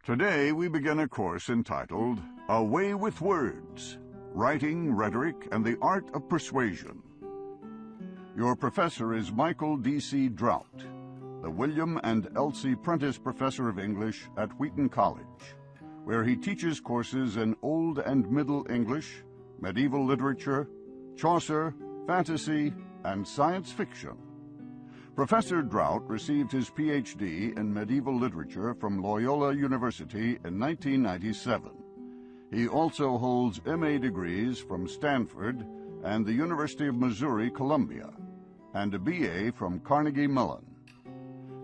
Today we begin a course entitled Away with Words, Writing, Rhetoric, and the Art of Persuasion. Your professor is Michael D.C. Drout, the William and Elsie Prentice Professor of English at Wheaton College, where he teaches courses in Old and Middle English, medieval literature, Chaucer, fantasy, and science fiction. Professor Drout received his Ph.D. in medieval literature from Loyola University in 1997. He also holds M.A. degrees from Stanford and the University of Missouri-Columbia, and a B.A. from Carnegie Mellon.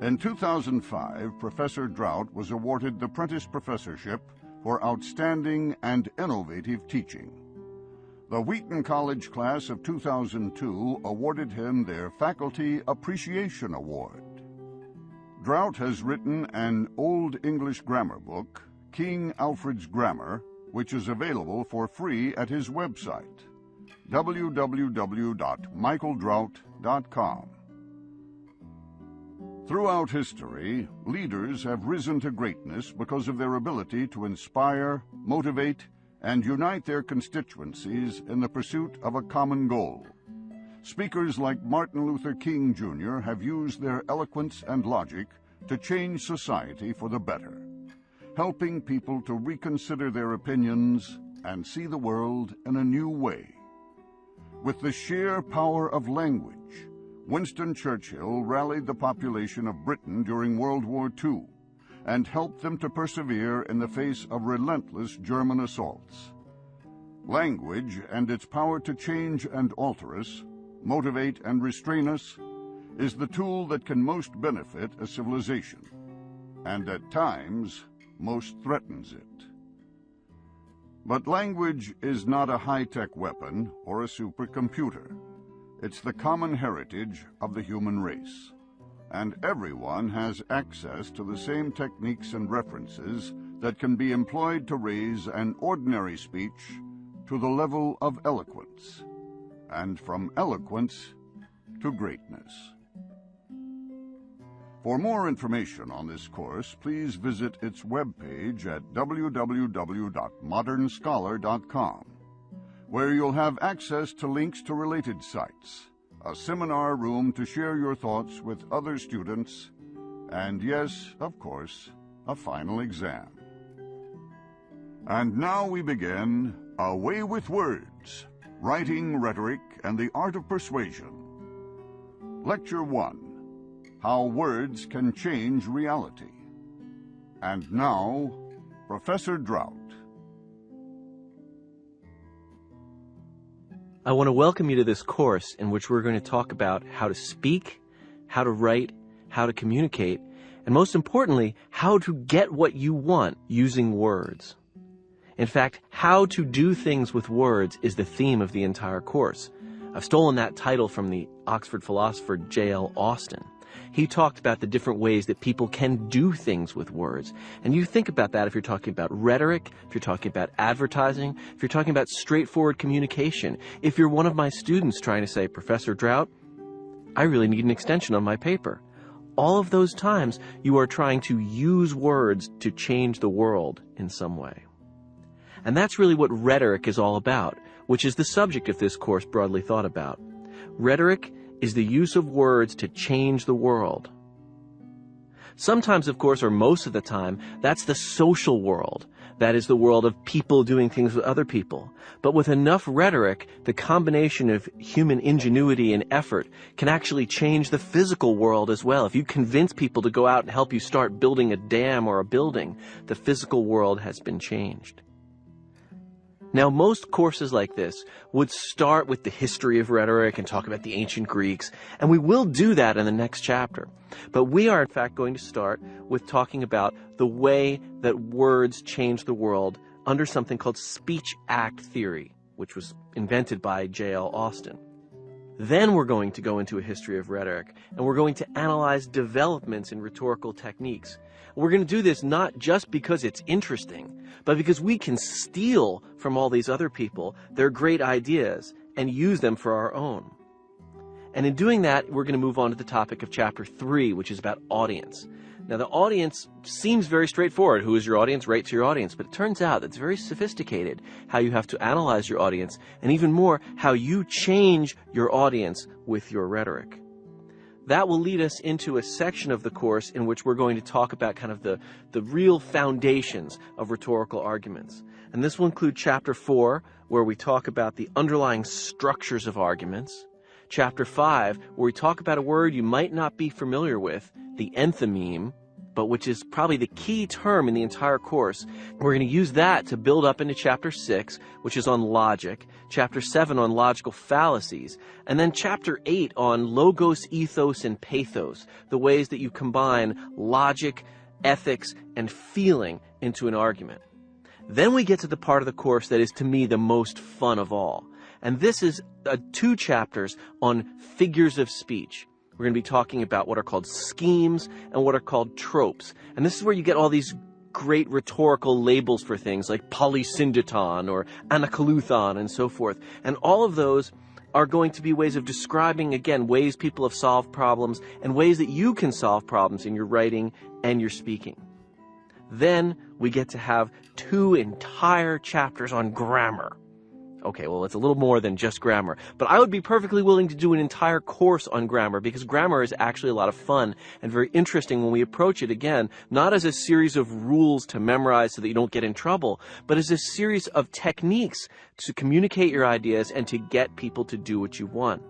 In 2005, Professor Drout was awarded the Prentice Professorship for outstanding and innovative teaching. The Wheaton College class of 2002 awarded him their Faculty Appreciation Award. Drout has written an Old English grammar book, King Alfred's Grammar, which is available for free at his website, www.michaeldrout.com. Throughout history, leaders have risen to greatness because of their ability to inspire, motivate, and unite their constituencies in the pursuit of a common goal. Speakers like Martin Luther King Jr. have used their eloquence and logic to change society for the better, helping people to reconsider their opinions and see the world in a new way. With the sheer power of language, Winston Churchill rallied the population of Britain during World War II and helped them to persevere in the face of relentless German assaults. Language and its power to change and alter us, motivate and restrain us, is the tool that can most benefit a civilization, and at times most threatens it. But language is not a high-tech weapon or a supercomputer. It's the common heritage of the human race, and everyone has access to the same techniques and references that can be employed to raise an ordinary speech to the level of eloquence, and from eloquence to greatness. For more information on this course, please visit its webpage at www.modernscholar.com, where you'll have access to links to related sites, a seminar room to share your thoughts with other students, and yes, of course, a final exam. And now we begin Away with Words, Writing, Rhetoric, and the Art of Persuasion. Lecture 1, How Words Can Change Reality. And now, Professor Drout. I want to welcome you to this course in which we're going to talk about how to speak, how to write, how to communicate, and most importantly, how to get what you want using words. In fact, how to do things with words is the theme of the entire course. I've stolen that title from the Oxford philosopher J.L. Austin. He talked about the different ways that people can do things with words. And you think about that if you're talking about rhetoric, if you're talking about advertising, if you're talking about straightforward communication. If you're one of my students trying to say, Professor Drout, I really need an extension on my paper. All of those times you are trying to use words to change the world in some way. And that's really what rhetoric is all about, which is the subject of this course broadly thought about. Rhetoric is the use of words to change the world. Sometimes, of course, or most of the time, that's the social world. That is the world of people doing things with other people. But with enough rhetoric, the combination of human ingenuity and effort can actually change the physical world as well. If you convince people to go out and help you start building a dam or a building, the physical world has been changed. Now, most courses like this would start with the history of rhetoric and talk about the ancient Greeks, and we will do that in the next chapter. But we are, in fact, going to start with talking about the way that words change the world under something called speech-act theory, which was invented by J.L. Austin. Then we're going to go into a history of rhetoric, and we're going to analyze developments in rhetorical techniques. We're going to do this not just because it's interesting, but because we can steal from all these other people their great ideas and use them for our own. And in doing that, we're going to move on to the topic of Chapter 3, which is about audience. Now, the audience seems very straightforward. Who is your audience? Write to your audience. But it turns out it's very sophisticated how you have to analyze your audience, and even more, how you change your audience with your rhetoric. That will lead us into a section of the course in which we're going to talk about kind of the real foundations of rhetorical arguments. And this will include Chapter 4, where we talk about the underlying structures of arguments. Chapter 5, where we talk about a word you might not be familiar with, the enthymeme, but which is probably the key term in the entire course. We're going to use that to build up into Chapter 6, which is on logic, Chapter 7 on logical fallacies, and then Chapter 8 on logos, ethos, and pathos, the ways that you combine logic, ethics, and feeling into an argument. Then we get to the part of the course that is, to me, the most fun of all. And this is 2 chapters on figures of speech. We're going to be talking about what are called schemes and what are called tropes. And this is where you get all these great rhetorical labels for things like polysyndeton or anakoluthon and so forth. And all of those are going to be ways of describing, again, ways people have solved problems and ways that you can solve problems in your writing and your speaking. Then we get to have 2 entire chapters on grammar. Okay, well, it's a little more than just grammar, but I would be perfectly willing to do an entire course on grammar because grammar is actually a lot of fun and very interesting when we approach it, again, not as a series of rules to memorize so that you don't get in trouble, but as a series of techniques to communicate your ideas and to get people to do what you want.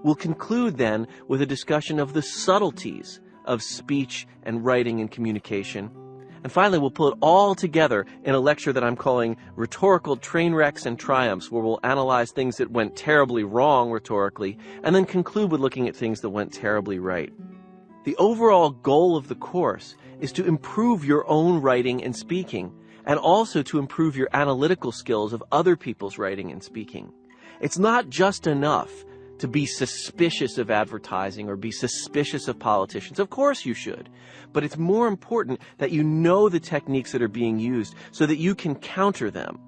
We'll conclude then with a discussion of the subtleties of speech and writing and communication. And finally, we'll pull it all together in a lecture that I'm calling Rhetorical Train Wrecks and Triumphs, where we'll analyze things that went terribly wrong rhetorically, and then conclude with looking at things that went terribly right. The overall goal of the course is to improve your own writing and speaking, and also to improve your analytical skills of other people's writing and speaking. It's not just enough to be suspicious of advertising or be suspicious of politicians. Of course you should. But it's more important that you know the techniques that are being used so that you can counter them.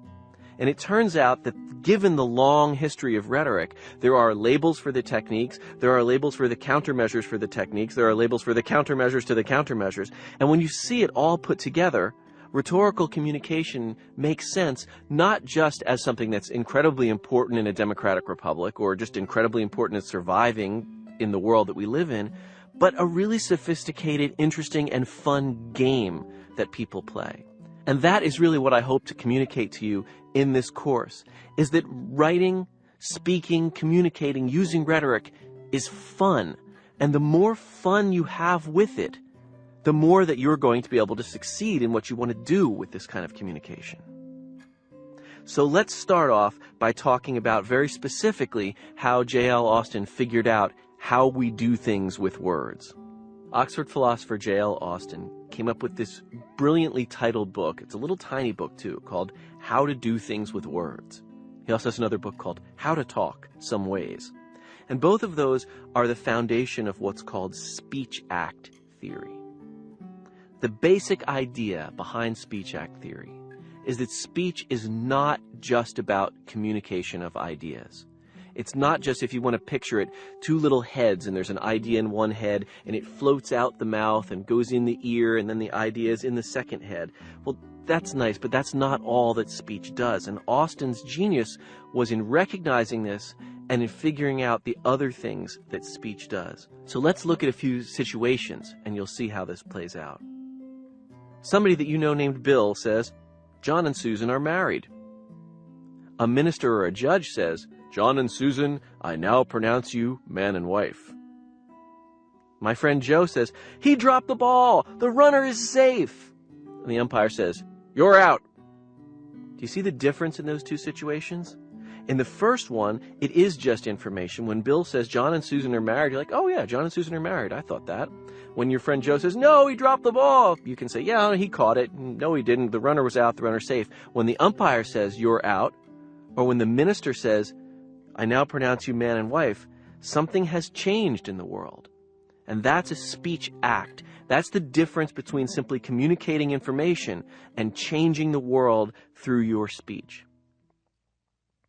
And it turns out that given the long history of rhetoric, there are labels for the techniques, there are labels for the countermeasures for the techniques, there are labels for the countermeasures to the countermeasures. And when you see it all put together, rhetorical communication makes sense not just as something that's incredibly important in a democratic republic or just incredibly important in surviving in the world that we live in, but a really sophisticated, interesting, and fun game that people play. And that is really what I hope to communicate to you in this course, is that writing, speaking, communicating, using rhetoric is fun. And the more fun you have with it, the more that you're going to be able to succeed in what you want to do with this kind of communication. So let's start off by talking about very specifically how J.L. Austin figured out how we do things with words. Oxford philosopher J.L. Austin came up with this brilliantly titled book. It's a little tiny book, too, called How to Do Things with Words. He also has another book called How to Talk Some Ways. And both of those are the foundation of what's called speech act theory. The basic idea behind speech act theory is that speech is not just about communication of ideas. It's not just, if you want to picture it, 2 little heads and there's an idea in one head and it floats out the mouth and goes in the ear and then the idea is in the second head. Well, that's nice, but that's not all that speech does. And Austin's genius was in recognizing this and in figuring out the other things that speech does. So let's look at a few situations and you'll see how this plays out. Somebody that you know named Bill says, John and Susan are married. A minister or a judge says, John and Susan, I now pronounce you man and wife. My friend Joe says, he dropped the ball. The runner is safe. And the umpire says, you're out. Do you see the difference in those 2 situations? In the first one, it is just information. When Bill says John and Susan are married, you're like, oh yeah, John and Susan are married. I thought that. When your friend Joe says, no, he dropped the ball, you can say, yeah, he caught it. No, he didn't. The runner was out. The runner's safe. When the umpire says you're out, or when the minister says, I now pronounce you man and wife, something has changed in the world. And that's a speech act. That's the difference between simply communicating information and changing the world through your speech.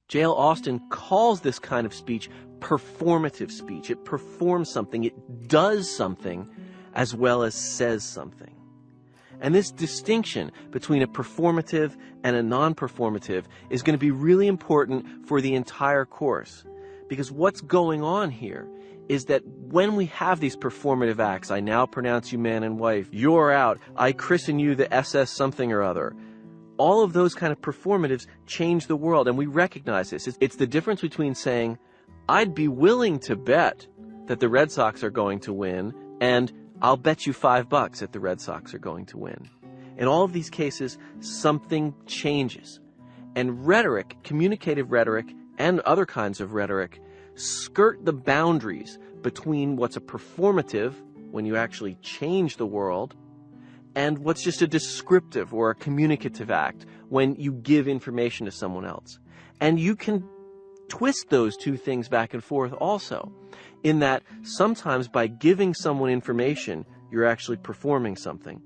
J.L. Austin calls this kind of speech performative speech. It performs something, it does something, as well as says something. And this distinction between a performative and a non-performative is going to be really important for the entire course. Because what's going on here is that when we have these performative acts, I now pronounce you man and wife, you're out, I christen you the SS something or other, all of those kind of performatives change the world, and we recognize this. It's the difference between saying, I'd be willing to bet that the Red Sox are going to win, and I'll bet you $5 that the Red Sox are going to win. In all of these cases, something changes. And rhetoric, communicative rhetoric, and other kinds of rhetoric skirt the boundaries between what's a performative, when you actually change the world, and what's just a descriptive or a communicative act, when you give information to someone else. And you can twist those two things back and forth also, in that sometimes by giving someone information, you're actually performing something.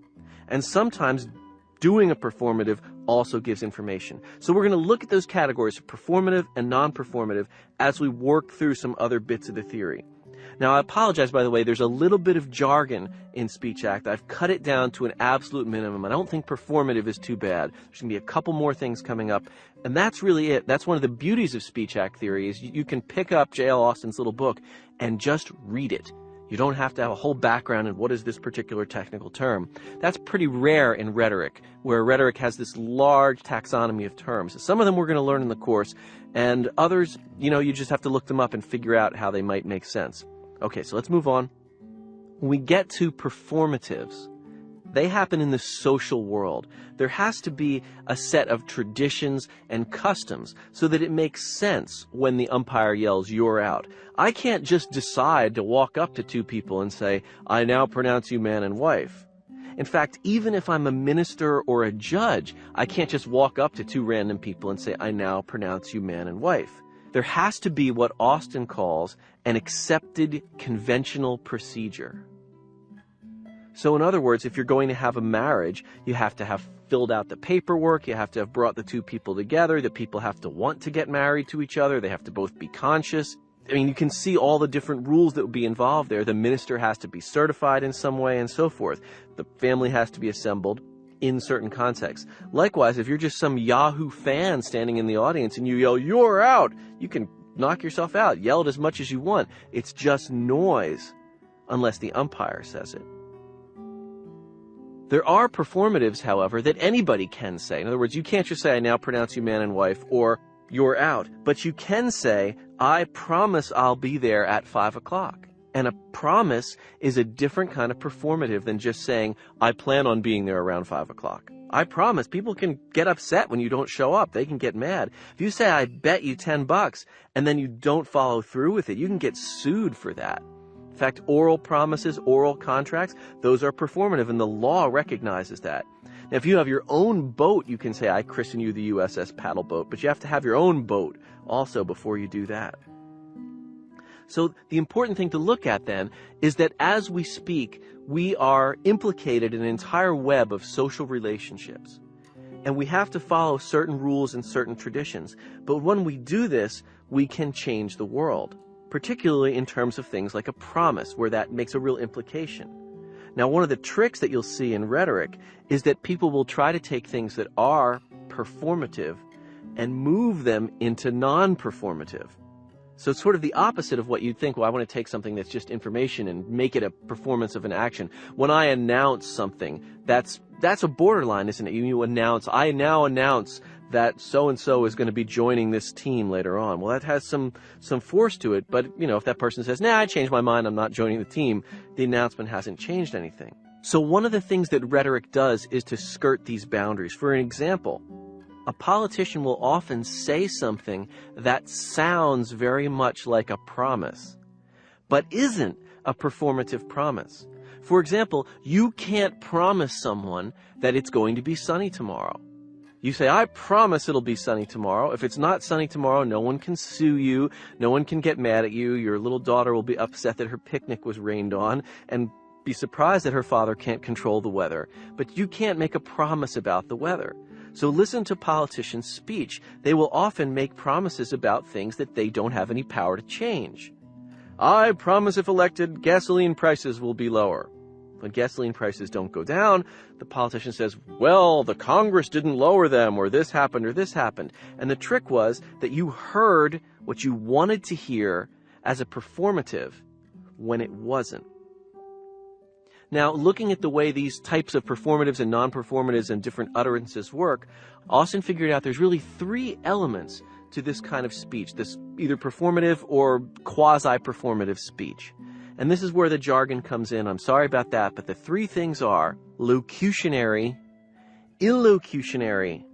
And sometimes doing a performative also gives information. So we're going to look at those categories of performative and non-performative as we work through some other bits of the theory. Now, I apologize, by the way, there's a little bit of jargon in Speech Act. I've cut it down to an absolute minimum. I don't think performative is too bad. There's going to be a couple more things coming up, and that's really it. That's one of the beauties of Speech Act theory is you can pick up J.L. Austin's little book and just read it. You don't have to have a whole background in what is this particular technical term. That's pretty rare in rhetoric, where rhetoric has this large taxonomy of terms. Some of them we're going to learn in the course, and others, you just have to look them up and figure out how they might make sense. Okay, so let's move on. When we get to performatives, they happen in the social world. There has to be a set of traditions and customs so that it makes sense when the umpire yells, you're out. I can't just decide to walk up to two people and say, I now pronounce you man and wife. In fact, even if I'm a minister or a judge, I can't just walk up to two random people and say, I now pronounce you man and wife. There has to be what Austin calls an accepted conventional procedure. So in other words, if you're going to have a marriage, you have to have filled out the paperwork, you have to have brought the two people together, the people have to want to get married to each other, they have to both be conscious. I mean, you can see all the different rules that would be involved there. The minister has to be certified in some way and so forth. The family has to be assembled in certain contexts. Likewise, if you're just some Yahoo fan standing in the audience and you yell, you're out, you can knock yourself out, yell it as much as you want. It's just noise, unless the umpire says it. There are performatives, however, that anybody can say. In other words, you can't just say, I now pronounce you man and wife, or you're out. But you can say, I promise I'll be there at 5 o'clock. And a promise is a different kind of performative than just saying, I plan on being there around 5 o'clock. I promise. People can get upset when you don't show up. They can get mad. If you say, I bet you $10, and then you don't follow through with it, you can get sued for that. In fact, oral promises, oral contracts, those are performative, and the law recognizes that. Now, if you have your own boat, you can say, I christen you the USS paddle boat, but you have to have your own boat also before you do that. So the important thing to look at then is that as we speak, we are implicated in an entire web of social relationships. And we have to follow certain rules and certain traditions. But when we do this, we can change the world, particularly in terms of things like a promise, where that makes a real implication. Now, one of the tricks that you'll see in rhetoric is that people will try to take things that are performative and move them into non-performative. So it's sort of the opposite of what you'd think, well, I want to take something that's just information and make it a performance of an action. When I announce something, that's a borderline, isn't it? You announce, I now announce that so-and-so is going to be joining this team later on. Well, that has some force to it, but, if that person says, nah, I changed my mind, I'm not joining the team, the announcement hasn't changed anything. So one of the things that rhetoric does is to skirt these boundaries. For an example, a politician will often say something that sounds very much like a promise, but isn't a performative promise. For example, you can't promise someone that it's going to be sunny tomorrow. You say, I promise it'll be sunny tomorrow. If it's not sunny tomorrow, no one can sue you, no one can get mad at you, your little daughter will be upset that her picnic was rained on, and be surprised that her father can't control the weather. But you can't make a promise about the weather. So listen to politicians' speech. They will often make promises about things that they don't have any power to change. I promise if elected, gasoline prices will be lower. When gasoline prices don't go down, the politician says, well, the Congress didn't lower them, or this happened, or this happened. And the trick was that you heard what you wanted to hear as a performative when it wasn't. Now, looking at the way these types of performatives and non-performatives and different utterances work, Austin figured out there's really 3 elements to this kind of speech, this either performative or quasi-performative speech. And this is where the jargon comes in. I'm sorry about that, but the 3 things are locutionary, illocutionary,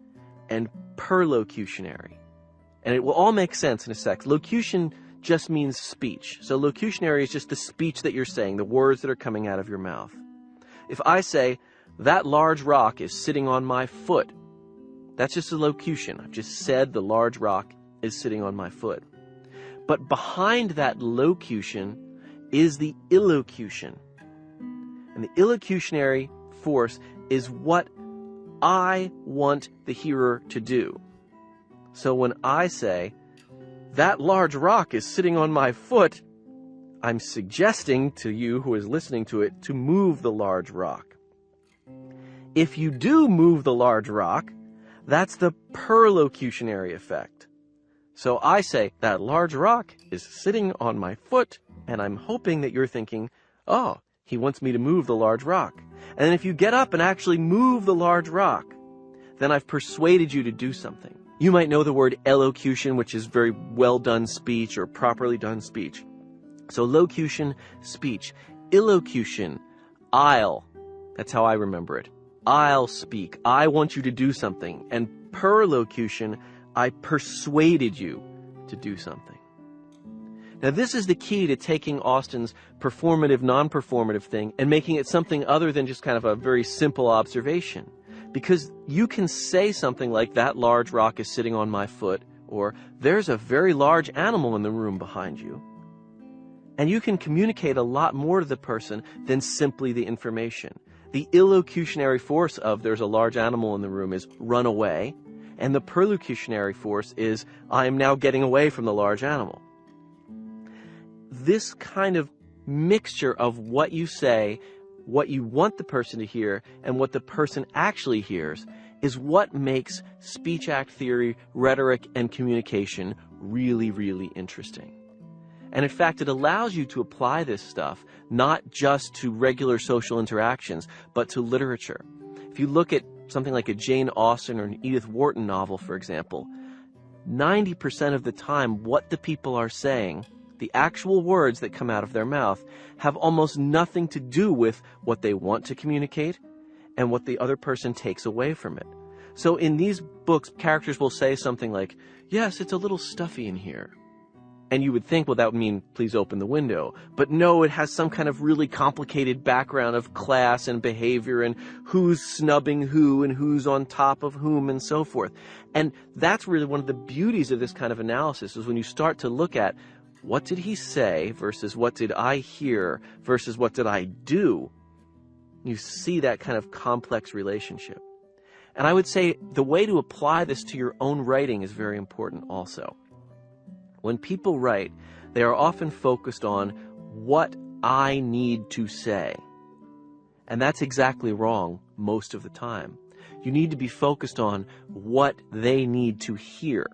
and perlocutionary. And it will all make sense in a sec. Locution just means speech. So locutionary is just the speech that you're saying, the words that are coming out of your mouth. If I say, that large rock is sitting on my foot, that's just a locution. I've just said the large rock is sitting on my foot. But behind that locution is the illocution. And the illocutionary force is what I want the hearer to do. So when I say, that large rock is sitting on my foot, I'm suggesting to you who is listening to it to move the large rock. If you do move the large rock, that's the perlocutionary effect. So I say, that large rock is sitting on my foot, and I'm hoping that you're thinking, oh, he wants me to move the large rock. And then if you get up and actually move the large rock, then I've persuaded you to do something. You might know the word elocution, which is very well done speech or properly done speech. So locution, speech. Illocution, I'll. That's how I remember it. I'll speak. I want you to do something. And perlocution, I persuaded you to do something. Now, this is the key to taking Austin's performative, non-performative thing and making it something other than just kind of a very simple observation. Because you can say something like, that large rock is sitting on my foot, or there's a very large animal in the room behind you. And you can communicate a lot more to the person than simply the information. The illocutionary force of there's a large animal in the room is run away, and the perlocutionary force is I am now getting away from the large animal. This kind of mixture of what you say, what you want the person to hear, and what the person actually hears is what makes speech act theory, rhetoric, and communication really, really interesting. And in fact, it allows you to apply this stuff not just to regular social interactions, but to literature. If you look at something like a Jane Austen or an Edith Wharton novel, for example, 90% of the time what the people are saying, the actual words that come out of their mouth, have almost nothing to do with what they want to communicate and what the other person takes away from it. So in these books, characters will say something like, yes, it's a little stuffy in here. And you would think, well, that would mean, please open the window. But no, it has some kind of really complicated background of class and behavior and who's snubbing who and who's on top of whom and so forth. And that's really one of the beauties of this kind of analysis, is when you start to look at what did he say versus what did I hear versus what did I do, you see that kind of complex relationship. And I would say the way to apply this to your own writing is very important also. When people write, they are often focused on what I need to say. And that's exactly wrong most of the time. You need to be focused on what they need to hear.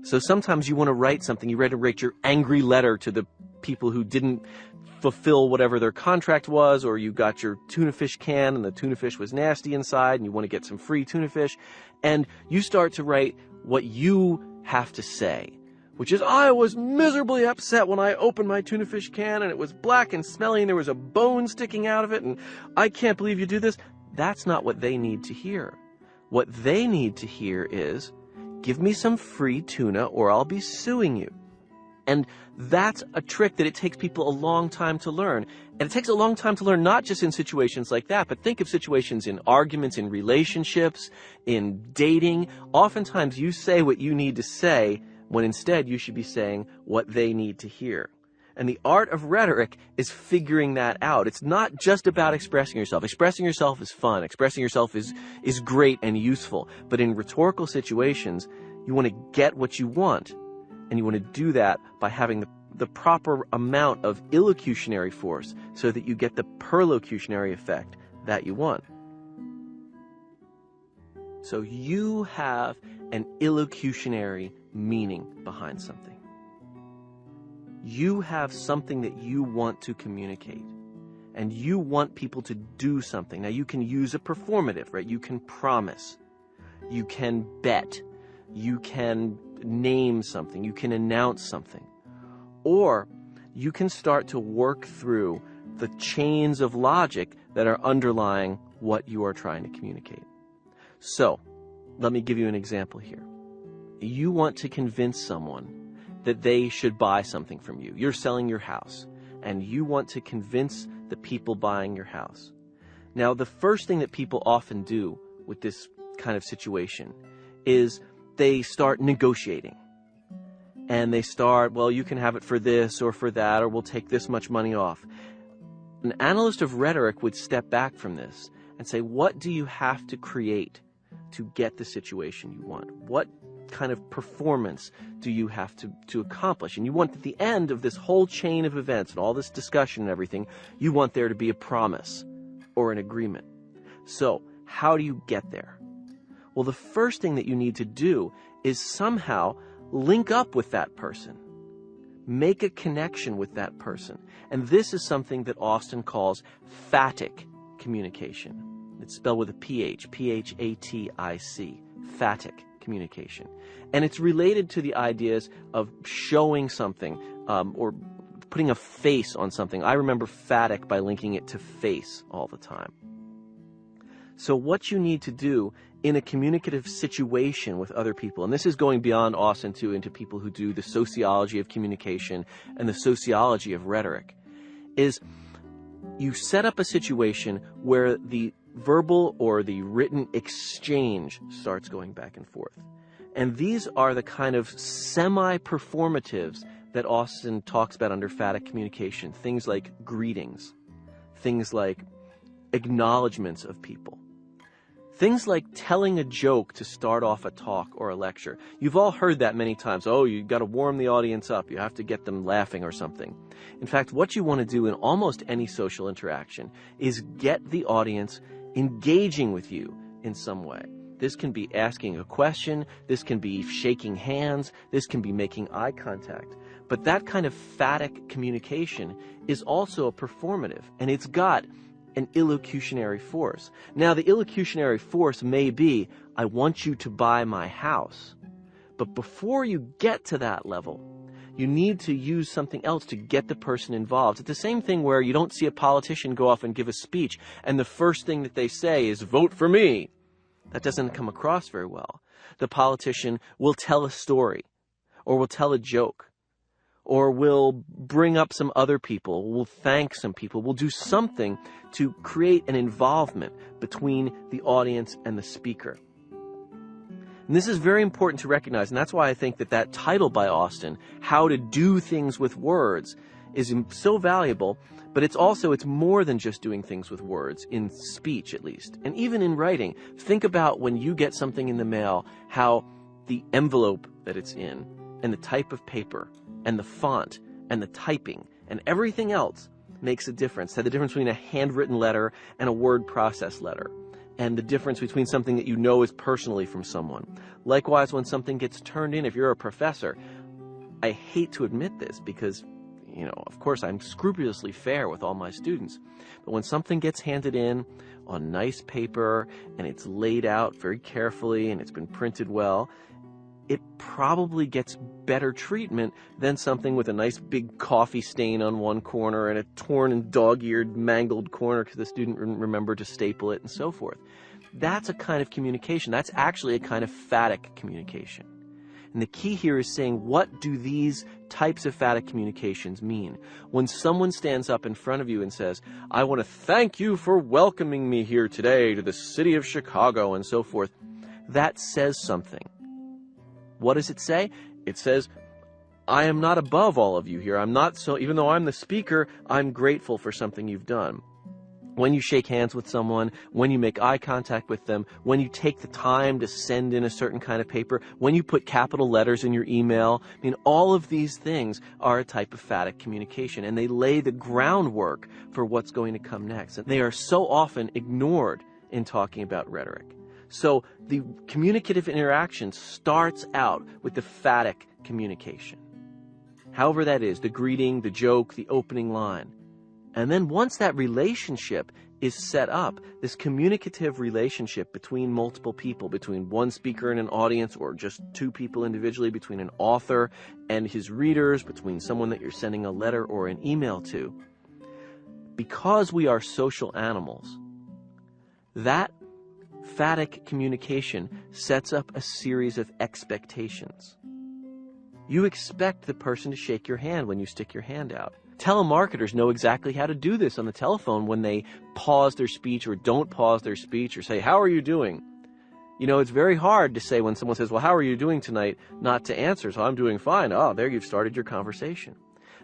So sometimes you want to write something, you want to write your angry letter to the people who didn't fulfill whatever their contract was, or you got your tuna fish can and the tuna fish was nasty inside and you want to get some free tuna fish, and you start to write what you have to say, which is, I was miserably upset when I opened my tuna fish can and it was black and smelly and there was a bone sticking out of it and I can't believe you do this. That's not what they need to hear. What they need to hear is, give me some free tuna or I'll be suing you. And that's a trick that it takes people a long time to learn. And it takes a long time to learn not just in situations like that, but think of situations in arguments, in relationships, in dating. Oftentimes you say what you need to say when instead you should be saying what they need to hear. And the art of rhetoric is figuring that out. It's not just about expressing yourself. Expressing yourself is fun. Expressing yourself is great and useful. But in rhetorical situations, you want to get what you want. And you want to do that by having the the proper amount of elocutionary force so that you get the perlocutionary effect that you want. So you have an elocutionary meaning behind something. You have something that you want to communicate, and you want people to do something. Now, you can use a performative, right? You can promise. You can bet. You can name something. You can announce something. Or you can start to work through the chains of logic that are underlying what you are trying to communicate. So, let me give you an example here. You want to convince someone that they should buy something from you. You're selling your house, and you want to convince the people buying your house. Now, the first thing that people often do with this kind of situation is they start negotiating. And they start, well, you can have it for this or for that, or we'll take this much money off. An analyst of rhetoric would step back from this and say, what do you have to create to get the situation you want? What kind of performance do you have to accomplish? And you want at the end of this whole chain of events and all this discussion and everything, you want there to be a promise or an agreement. So how do you get there? Well, the first thing that you need to do is somehow link up with that person. Make a connection with that person. And this is something that Austin calls phatic communication. It's spelled with a PH, P-H-A-T-I-C, phatic communication. And it's related to the ideas of showing something or putting a face on something. I remember phatic by linking it to face all the time. So what you need to do in a communicative situation with other people, and this is going beyond Austin too into people who do the sociology of communication and the sociology of rhetoric, is you set up a situation where the verbal or the written exchange starts going back and forth. And these are the kind of semi-performatives that Austin talks about under phatic communication. Things like greetings, things like acknowledgments of people, things like telling a joke to start off a talk or a lecture. You've all heard that many times. Oh, you've got to warm the audience up. You have to get them laughing or something. In fact, what you want to do in almost any social interaction is get the audience engaging with you in some way. This can be asking a question. This can be shaking hands. This can be making eye contact. But that kind of phatic communication is also a performative, and it's got an elocutionary force. Now, the elocutionary force may be, I want you to buy my house. But before you get to that level, you need to use something else to get the person involved. It's the same thing where you don't see a politician go off and give a speech, and the first thing that they say is, vote for me. That doesn't come across very well. The politician will tell a story, or will tell a joke, or will bring up some other people, will thank some people, will do something to create an involvement between the audience and the speaker. And this is very important to recognize, and that's why I think that that title by Austin, How to Do Things with Words, is so valuable, but it's more than just doing things with words, in speech at least. And even in writing, think about when you get something in the mail, how the envelope that it's in, and the type of paper, and the font, and the typing, and everything else makes a difference. The difference between a handwritten letter and a word process letter, and the difference between something that you know is personally from someone. Likewise, when something gets turned in, if you're a professor, I hate to admit this because, of course, I'm scrupulously fair with all my students. But when something gets handed in on nice paper, and it's laid out very carefully, and it's been printed well, it probably gets better treatment than something with a nice big coffee stain on one corner and a torn and dog-eared mangled corner because the student remembered to staple it and so forth. That's a kind of communication. That's actually a kind of phatic communication. And the key here is saying, what do these types of phatic communications mean? When someone stands up in front of you and says, I want to thank you for welcoming me here today to the city of Chicago and so forth, that says something. What does it say? It says, I am not above all of you here. I'm not so, even though I'm the speaker, I'm grateful for something you've done. when you shake hands with someone, when you make eye contact with them, when you take the time to send in a certain kind of paper, when you put capital letters in your email. I mean, all of these things are a type of phatic communication, and they lay the groundwork for what's going to come next. And they are so often ignored in talking about rhetoric. So the communicative interaction starts out with the phatic communication. However that is, the greeting, the joke, the opening line. And then once that relationship is set up, this communicative relationship between multiple people, between one speaker and an audience, or just two people individually, between an author and his readers, between someone that you're sending a letter or an email to, because we are social animals, that phatic communication sets up a series of expectations. You expect the person to shake your hand when you stick your hand out. Telemarketers know exactly how to do this on the telephone when they pause their speech or don't pause their speech or say, "How are you doing?" You know, it's very hard to say when someone says, "Well, how are you doing tonight?" not to answer, "So I'm doing fine." Oh, there you've started your conversation.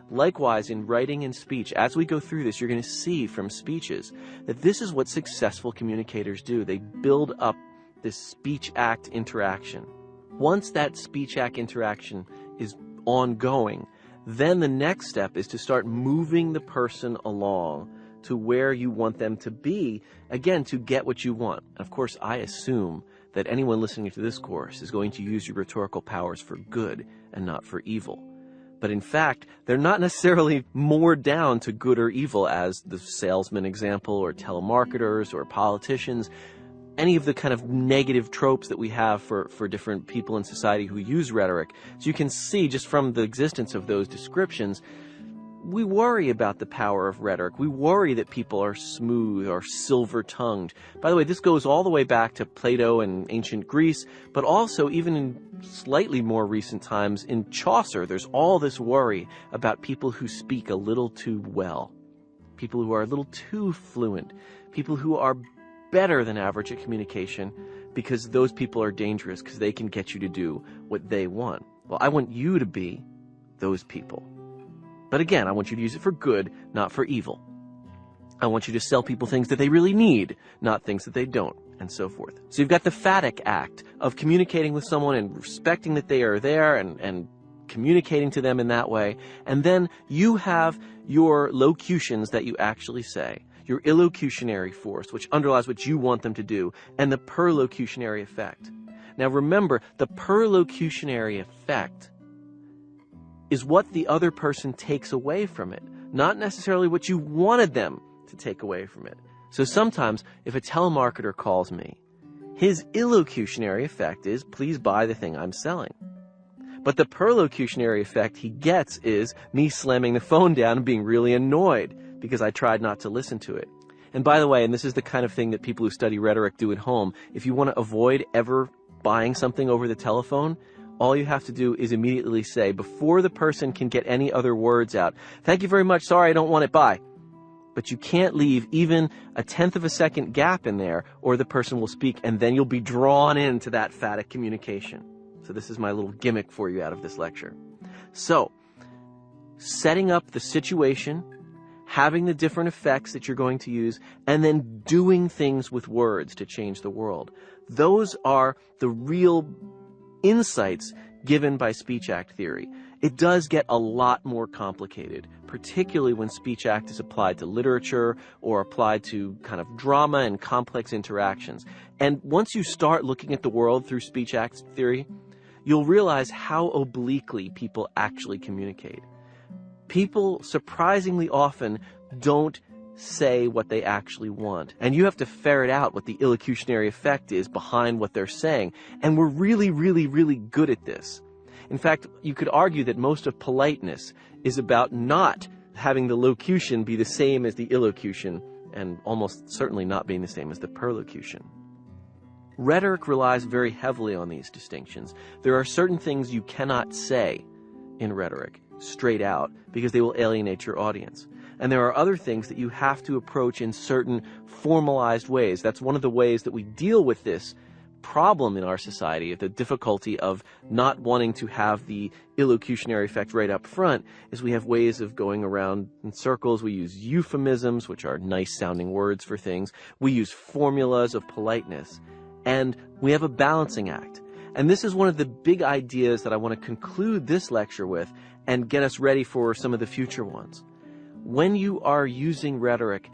Likewise, in writing and speech, as we go through this, you're going to see from speeches that this is what successful communicators do. They build up this speech act interaction. Once that speech act interaction is ongoing, then the next step is to start moving the person along to where you want them to be, again, to get what you want. Of course, I assume that anyone listening to this course is going to use your rhetorical powers for good and not for evil. But in fact, they're not necessarily more down to good or evil as the salesman example, or telemarketers, or politicians. Any of the kind of negative tropes that we have for different people in society who use rhetoric. So you can see just from the existence of those descriptions, we worry about the power of rhetoric. We worry that people are smooth or silver-tongued. By the way, this goes all the way back to Plato and ancient Greece, but also even in slightly more recent times in Chaucer, there's all this worry about people who speak a little too well, people who are a little too fluent, people who are better than average at communication, because those people are dangerous because they can get you to do what they want. Well, I want you to be those people. But again, I want you to use it for good, not for evil. I want you to sell people things that they really need, not things that they don't, and so forth. So you've got the phatic act of communicating with someone and respecting that they are there and communicating to them in that way. And then you have your locutions that you actually say, your illocutionary force, which underlies what you want them to do, and the perlocutionary effect. Now remember, the perlocutionary effect is what the other person takes away from it, not necessarily what you wanted them to take away from it. So sometimes, if a telemarketer calls me, his illocutionary effect is, "Please buy the thing I'm selling." But the perlocutionary effect he gets is me slamming the phone down and being really annoyed because I tried not to listen to it. And by the way, and this is the kind of thing that people who study rhetoric do at home, if you want to avoid ever buying something over the telephone, all you have to do is immediately say, before the person can get any other words out, "Thank you very much, sorry, I don't want it, bye." But you can't leave even a tenth of a second gap in there, or the person will speak, and then you'll be drawn into that phatic communication. So this is my little gimmick for you out of this lecture. So, setting up the situation, having the different effects that you're going to use, and then doing things with words to change the world. Those are the real insights given by speech act theory. It does get a lot more complicated, particularly when speech act is applied to literature or applied to kind of drama and complex interactions. And once you start looking at the world through speech act theory, you'll realize how obliquely people actually communicate. People surprisingly often don't say what they actually want. And you have to ferret out what the illocutionary effect is behind what they're saying. And we're really, really, really good at this. In fact, you could argue that most of politeness is about not having the locution be the same as the illocution, and almost certainly not being the same as the perlocution. Rhetoric relies very heavily on these distinctions. There are certain things you cannot say in rhetoric straight out because they will alienate your audience. And there are other things that you have to approach in certain formalized ways. That's one of the ways that we deal with this problem in our society, the difficulty of not wanting to have the illocutionary effect right up front, is we have ways of going around in circles. We use euphemisms, which are nice sounding words for things. We use formulas of politeness. And we have a balancing act. And this is one of the big ideas that I want to conclude this lecture with and get us ready for some of the future ones. When you are using rhetoric,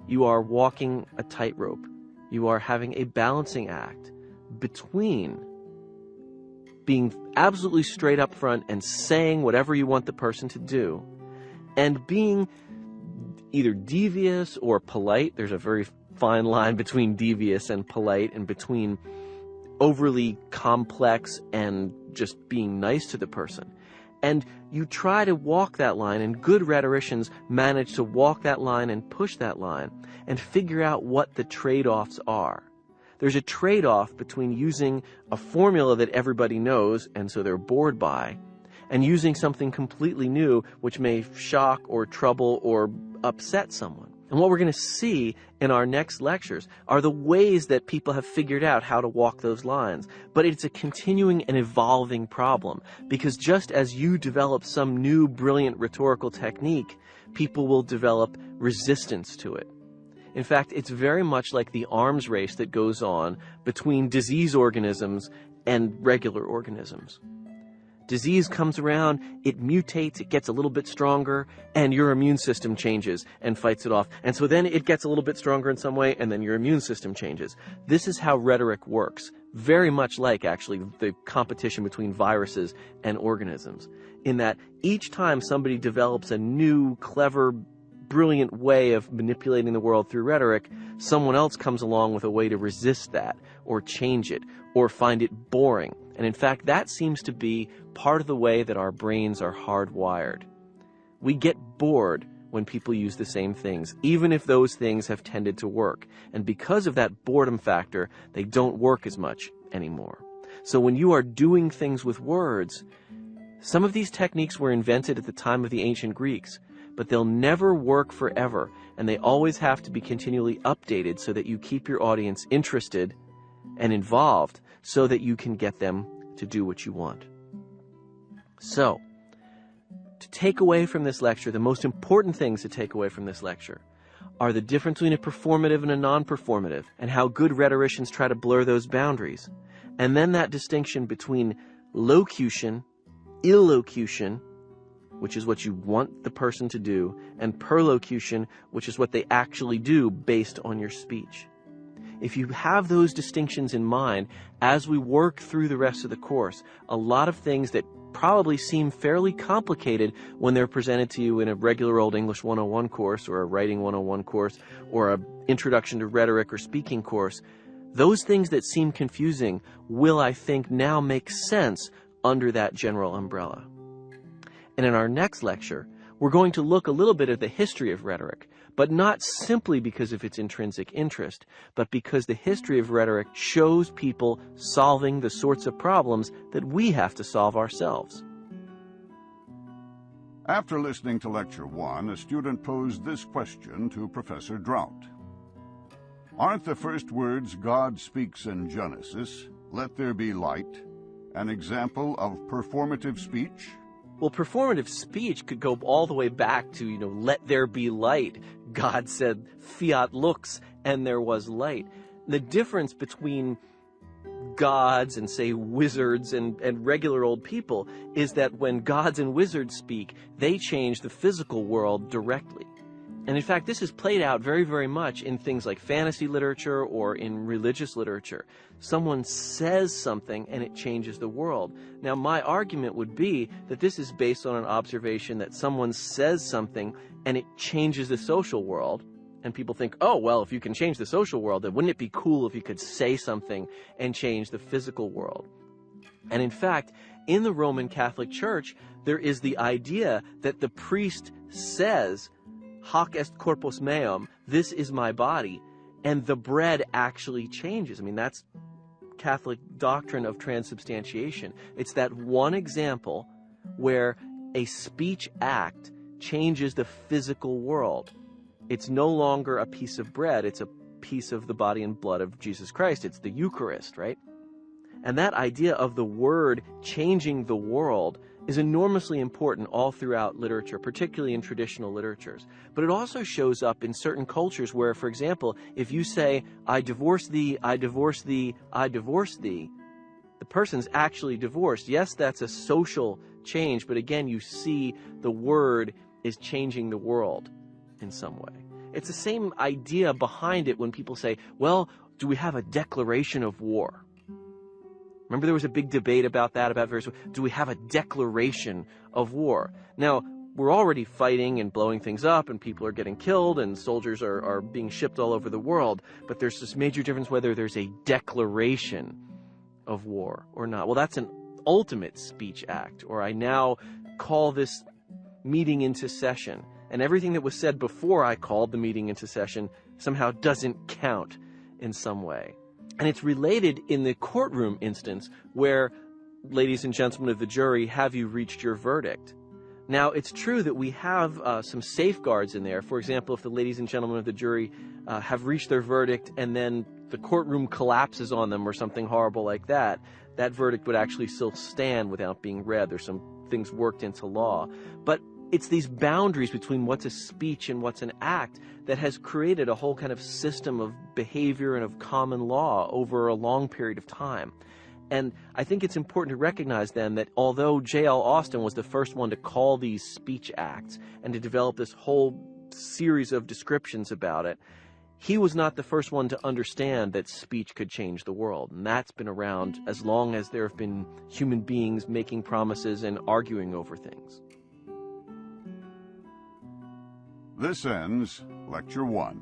you are walking a tightrope. You are having a balancing act between being absolutely straight up front and saying whatever you want the person to do, and being either devious or polite. There's a very fine line between devious and polite, and between overly complex and just being nice to the person. And you try to walk that line, and good rhetoricians manage to walk that line and push that line and figure out what the trade-offs are. There's a trade-off between using a formula that everybody knows and so they're bored by, and using something completely new which may shock or trouble or upset someone. And what we're going to see in our next lectures are the ways that people have figured out how to walk those lines. But it's a continuing and evolving problem, because just as you develop some new brilliant rhetorical technique, people will develop resistance to it. In fact, it's very much like the arms race that goes on between disease organisms and regular organisms. Disease comes around, it mutates, it gets a little bit stronger, and your immune system changes and fights it off. And so then it gets a little bit stronger in some way, and then your immune system changes. This is how rhetoric works, very much like, actually, the competition between viruses and organisms, in that each time somebody develops a new, clever, brilliant way of manipulating the world through rhetoric, someone else comes along with a way to resist that, or change it, or find it boring. And in fact, that seems to be part of the way that our brains are hardwired. We get bored when people use the same things, even if those things have tended to work. And because of that boredom factor, they don't work as much anymore. So when you are doing things with words, some of these techniques were invented at the time of the ancient Greeks, but they'll never work forever, and they always have to be continually updated so that you keep your audience interested and involved, so that you can get them to do what you want. So, to take away from this lecture, the most important things to take away from this lecture are the difference between a performative and a non-performative, and how good rhetoricians try to blur those boundaries. And then that distinction between locution, illocution, which is what you want the person to do, and perlocution, which is what they actually do based on your speech. If you have those distinctions in mind, as we work through the rest of the course, a lot of things that probably seem fairly complicated when they're presented to you in a regular old English 101 course, or a Writing 101 course, or an Introduction to Rhetoric or Speaking course, those things that seem confusing will, I think, now make sense under that general umbrella. And in our next lecture, we're going to look a little bit at the history of rhetoric, but not simply because of its intrinsic interest, but because the history of rhetoric shows people solving the sorts of problems that we have to solve ourselves. After listening to Lecture 1, a student posed this question to Professor Drout. Aren't the first words God speaks in Genesis, "Let there be light," an example of performative speech? Well, performative speech could go all the way back to, let there be light. God said, fiat lux, and there was light. The difference between gods and, say, wizards and regular old people is that when gods and wizards speak, they change the physical world directly. And in fact, this is played out very, very much in things like fantasy literature or in religious literature. Someone says something and it changes the world. Now, my argument would be that this is based on an observation that someone says something and it changes the social world. And people think, oh, well, if you can change the social world, then wouldn't it be cool if you could say something and change the physical world? And in fact, in the Roman Catholic Church, there is the idea that the priest says, hoc est corpus meum, this is my body, and the bread actually changes. I mean, that's Catholic doctrine of transubstantiation. It's that one example where a speech act changes the physical world. It's no longer a piece of bread, it's a piece of the body and blood of Jesus Christ. It's the Eucharist, right? And that idea of the word changing the world is enormously important all throughout literature, particularly in traditional literatures. But it also shows up in certain cultures where, for example, if you say, I divorce thee, I divorce thee, I divorce thee, the person's actually divorced. Yes, that's a social change, but again, you see the word is changing the world in some way. It's the same idea behind it when people say, well, do we have a declaration of war? Remember there was a big debate about that, do we have a declaration of war? Now, we're already fighting and blowing things up, and people are getting killed, and soldiers are being shipped all over the world, but there's this major difference whether there's a declaration of war or not. Well, that's an ultimate speech act, or I now call this meeting into session, and everything that was said before I called the meeting into session somehow doesn't count in some way. And it's related in the courtroom instance where, ladies and gentlemen of the jury, have you reached your verdict? Now, it's true that we have some safeguards in there. For example, if the ladies and gentlemen of the jury have reached their verdict and then the courtroom collapses on them or something horrible like that, that verdict would actually still stand without being read. There's some things worked into law. But it's these boundaries between what's a speech and what's an act that has created a whole kind of system of behavior and of common law over a long period of time. And I think it's important to recognize then that although J.L. Austin was the first one to call these speech acts and to develop this whole series of descriptions about it, he was not the first one to understand that speech could change the world. And that's been around as long as there have been human beings making promises and arguing over things. This ends Lecture 1.